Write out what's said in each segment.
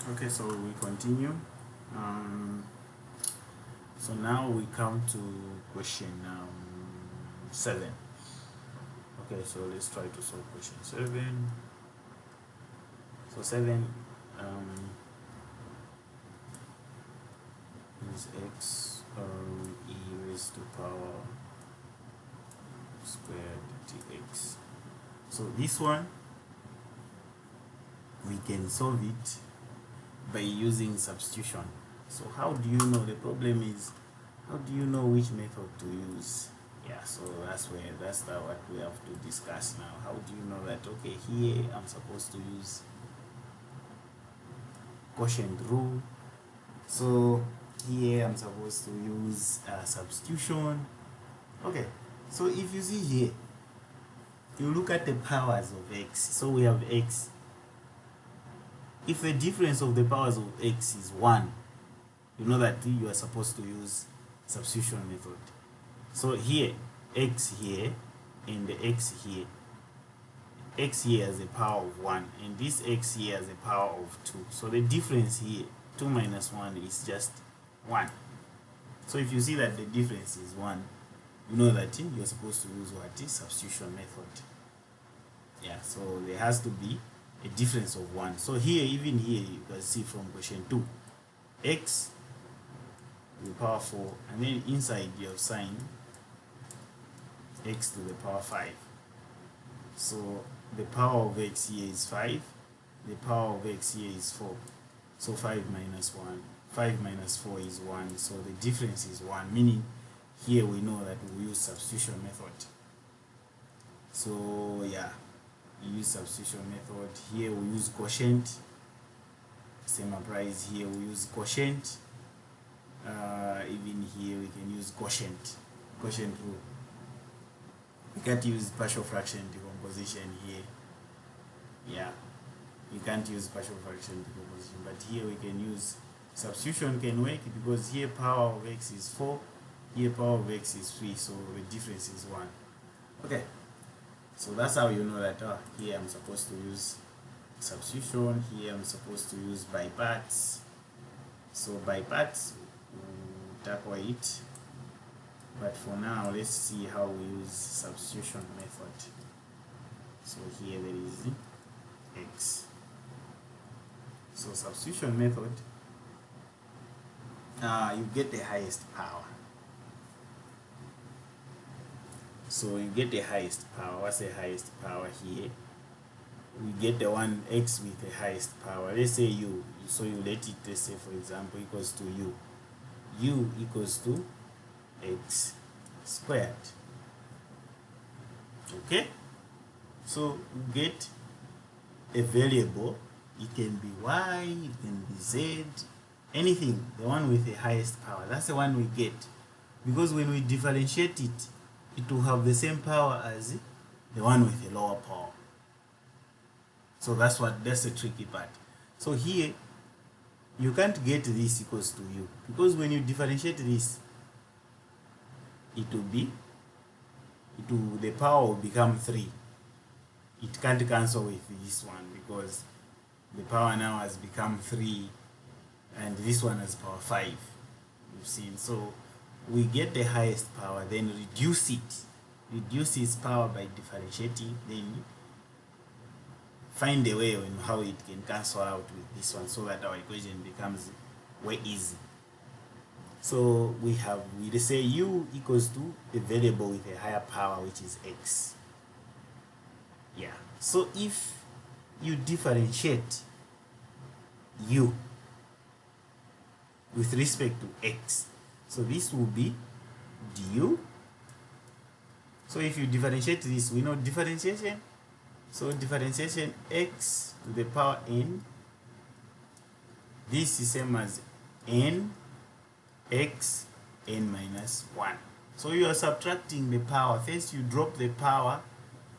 Okay, so we continue. So now we come to question 7. Okay, so let's try to solve question 7. So 7 is x e raised to power squared dx. So this one we can solve it by using substitution. So how do you know? The problem is, how do you know which method to use? Yeah, so that's what we have to discuss now. How do you know that, okay, here I'm supposed to use quotient rule, so here I'm supposed to use substitution. Okay, so if you see here, you look at the powers of x. So we have x. If the difference of the powers of x is 1, you know that you are supposed to use substitution method. So here, x here and the x here has a power of 1 and this x here has a power of 2. So the difference here, 2 minus 1, is just 1. So if you see that the difference is 1, you know that you're supposed to use what is substitution method. Yeah, so there has to be a difference of 1. So here, even here, you can see from question 2, x to the power 4, and then inside you have sign x to the power 5. So the power of x here is 5, the power of x here is 4. So 5 minus 1, 5 minus 4 is 1, so the difference is 1, meaning here we know that we use substitution method. So yeah, we use substitution method. Here we use quotient. Same applies here, we use quotient. Even here we can use quotient rule. You can't use partial fraction decomposition here. Yeah, you can't use partial fraction decomposition, but here we can use substitution. Can work because here power of x is 4, here power of x is 3, so the difference is 1. Okay, so that's how you know that here I'm supposed to use substitution, here I'm supposed to use by parts. So by parts we'll tackle it, but for now let's see how we use substitution method. So here there is x. So substitution method, you get the highest power. So you get the highest power. What's the highest power here? We get the one x with the highest power. Let's say u. So you let it, let's say for example, equals to u. U equals to x squared. Okay? So you get a variable. It can be y, it can be z, anything. The one with the highest power. That's the one we get. Because when we differentiate it, it will have the same power as the one with the lower power. So that's the tricky part. So here you can't get this equals to u, because when you differentiate this, the power will become 3. It can't cancel with this one because the power now has become 3 and this one has power 5. You've seen. So we get the highest power, then reduce its power by differentiating, then find a way on how it can cancel out with this one so that our equation becomes way easy. So we say u equals to a variable with a higher power, which is x. Yeah. So if you differentiate u with respect to x, so this will be du. So if you differentiate this, we know differentiation. So differentiation x to the power n, this is same as n x n minus 1. So you are subtracting the power. First you drop the power,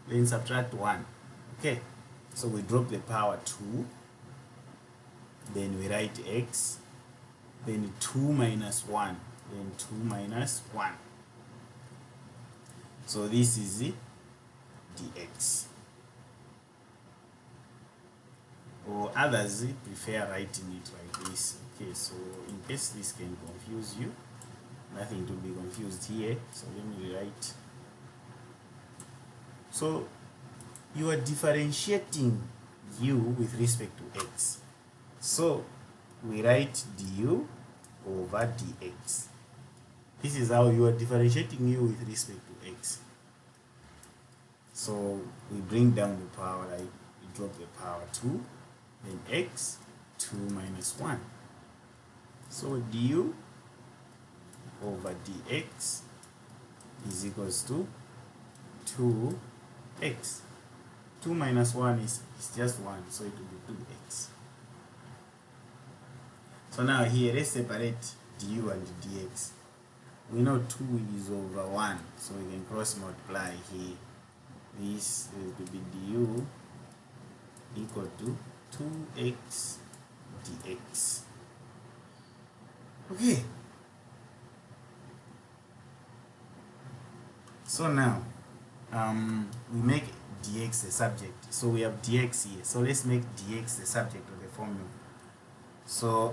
then subtract 1. Okay, so we drop the power 2, then we write x, then 2 minus 1, then 2 minus 1. So this is the dx. or others prefer writing it like this. Okay, so in case this can confuse you, nothing to be confused here, so let me rewrite. So you are differentiating u with respect to x, so we write du over dx. This is how you are differentiating u with respect to x. So we bring down the power, like we drop the power 2, then x 2 minus 1. So du over dx is equals to 2x. 2 minus 1 is just 1, so it will be 2x. So now here, let's separate du and dx. We know 2 is over 1, so we can cross multiply here. This will be du equal to 2x dx. Okay. So now we make dx the subject. So we have dx here. So let's make dx the subject of the formula. So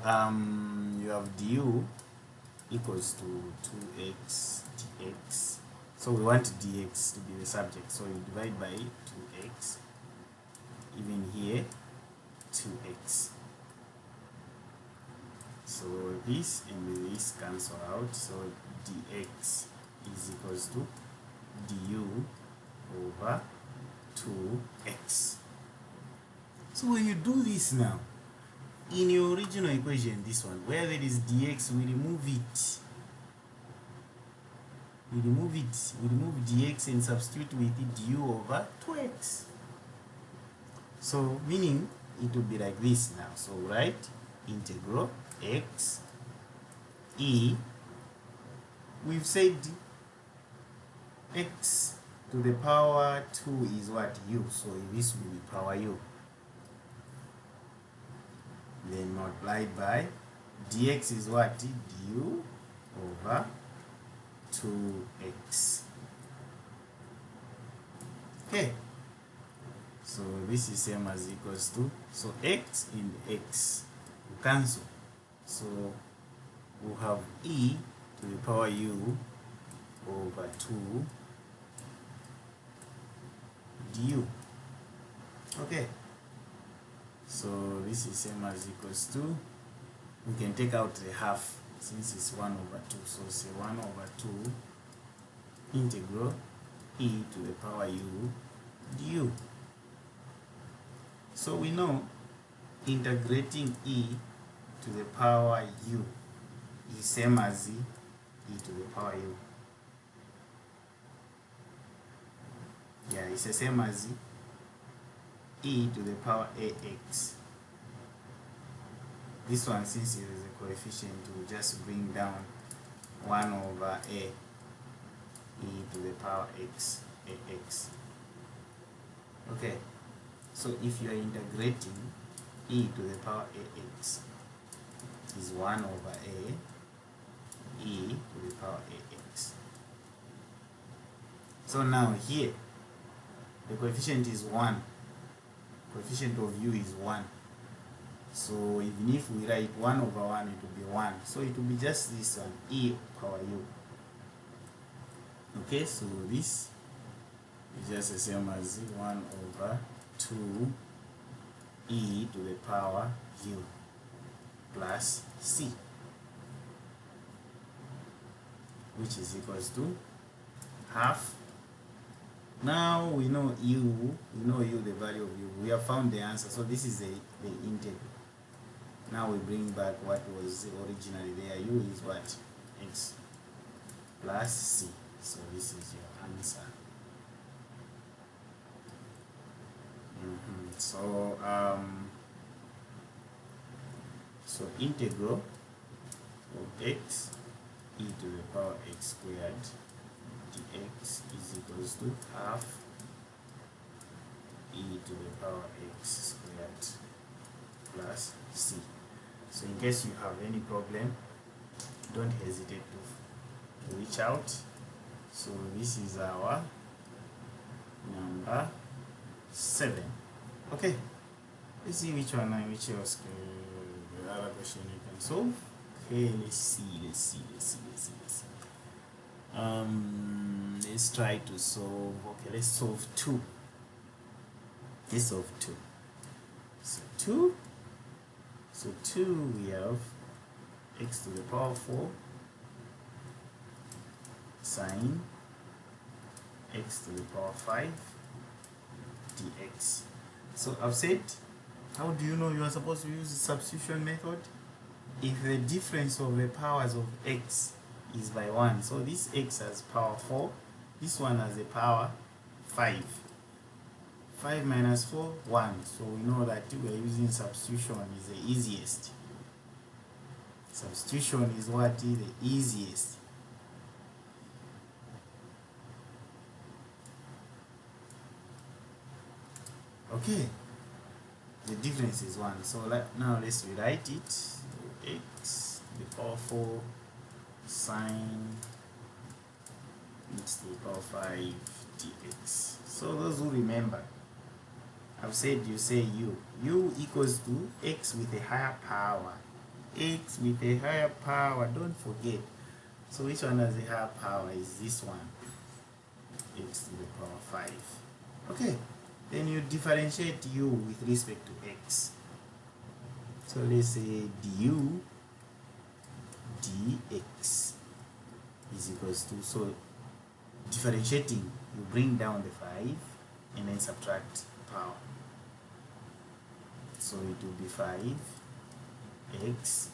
you have du equals to 2x dx. So we want dx to be the subject. So you divide by 2x. Even here, 2x. So this and this cancel out. So dx is equals to du over 2x. So when you do this now, in your original equation, this one, where there is dx, we remove it. We remove it. We remove dx and substitute with it du over 2x. So meaning it will be like this now. So write integral x e. We've said x to the power 2 is what? U. So this will be power u. Then multiplied by dx is what? Du over 2x. Okay. So this is same as equals to, so x and x will cancel. So we'll have e to the power u over 2 du. Okay. So this is same as equals to, we can take out the half since it's 1 over 2. So say 1 over 2 integral e to the power u du. So we know integrating e to the power u is same as e to the power u. Yeah, it's the same as e to the power ax. This one, since it is a coefficient, will just bring down 1 over a e to the power x ax. Okay. So if you are integrating e to the power ax is 1 over a e to the power ax. So now here the coefficient is 1. Coefficient of u is 1. So even if we write 1 over 1, it will be 1. So it will be just this one, e power u. Okay, so this is just the same as 1 over 2 e to the power u plus c, which is equals to half. Now we know u, the value of u. We have found the answer. So this is the integral. Now we bring back what was originally there. U is what? X plus c. So this is your answer. So integral of x e to the power x squared dx is equals to half e to the power x squared plus c. So in case you have any problem, don't hesitate to reach out. So this is our number 7. Okay. Let's see which else other question you can solve. Okay, let's see. Let's try to solve. Okay, let's solve 2. Let's solve 2. So 2 we have x to the power 4 sine x to the power 5 dx. So I've said, how do you know you are supposed to use the substitution method? If the difference of the powers of x is by 1, so this x has power 4, this one has a power 5. 5 minus 4, 1. So we know that we are using substitution is the easiest. Substitution is what is the easiest. Okay, the difference is 1. So now let's rewrite it. So x to the power 4 sine x to the power 5 dx. So those who remember, I've said you say u equals to x with a higher power. X with a higher power, don't forget. So which one has a higher power is this one, x to the power 5. Okay, then you differentiate u with respect to x. So let's say du dx is equals to, so differentiating, you bring down the 5 and then subtract power. So it will be 5x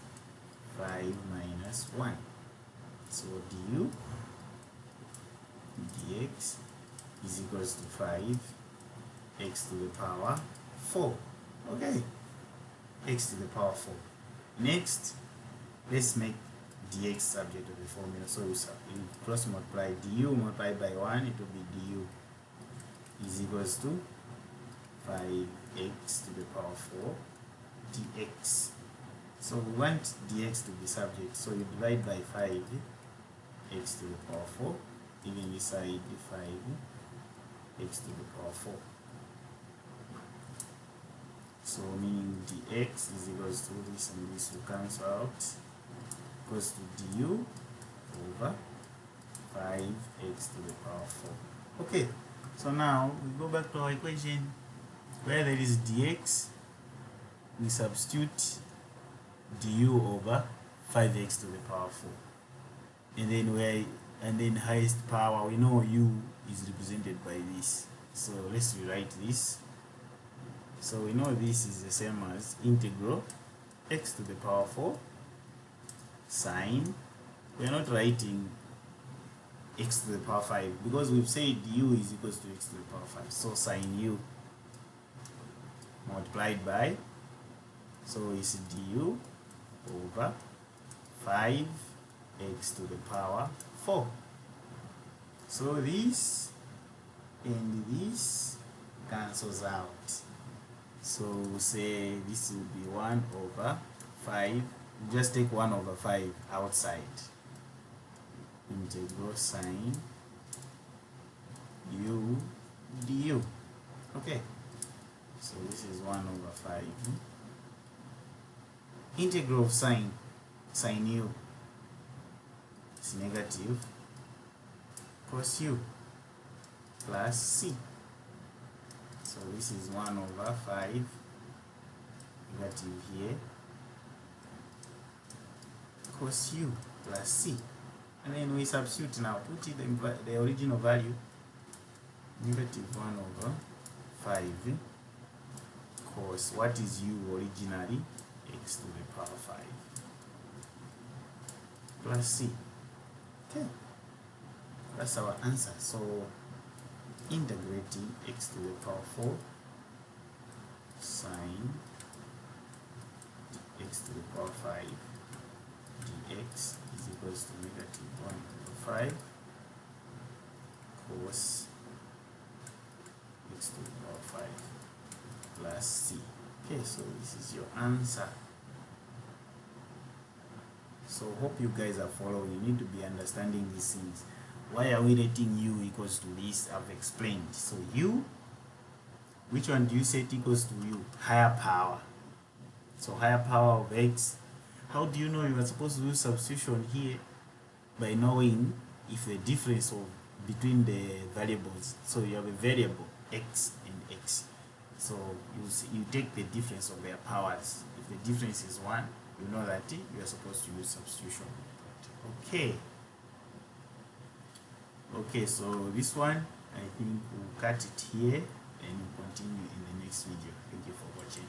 5 minus 1. So du dx is equals to 5x to the power 4. Okay, x to the power 4. Next, let's make dx subject to the formula. So you cross multiply du multiplied by 1, it will be du is equals to 5x to the power 4 dx. So we want dx to be subject, so you divide by 5 x to the power 4, even this side 5 x to the power 4. So meaning dx is equals to this, and this will cancel out, equals to du over 5x to the power 4. Okay, so now we go back to our equation where there is dx, we substitute du over 5x to the power 4, and then highest power, we know u is represented by this, so let's rewrite this. So we know this is the same as integral x to the power 4 sine, we are not writing x to the power 5 because we've said u is equals to x to the power 5, so sine u multiplied by, so it's du over 5x to the power 4. So this and this cancels out, so we'll say this will be 1 over 5, just take 1 over 5 outside, integral sine u du. Okay, so this is 1 over 5. Integral of sine u is negative cos u plus c. So this is 1 over 5, negative here, cos u plus c. And then we substitute now, put it in the original value, negative 1 over 5 cos, what is u originally? X to the power 5 plus c. Okay, that's our answer. So integrating x to the power 4 sine x to the power 5 dx is equals to negative 1 over 5 cos x to the power 5 plus c. Okay, so this is your answer. So hope you guys are following. You need to be understanding these things. Why are we rating u equals to this? I've explained. So u which one do you set equals to u? Higher power. So higher power of x. How do you know you are supposed to do substitution here? By knowing if the difference of between the variables, so you have a variable x and x, so you take the difference of their powers. If the difference is 1, you know that you are supposed to use substitution method. Okay, so this one I think we'll cut it here and we'll continue in the next video. Thank you for watching.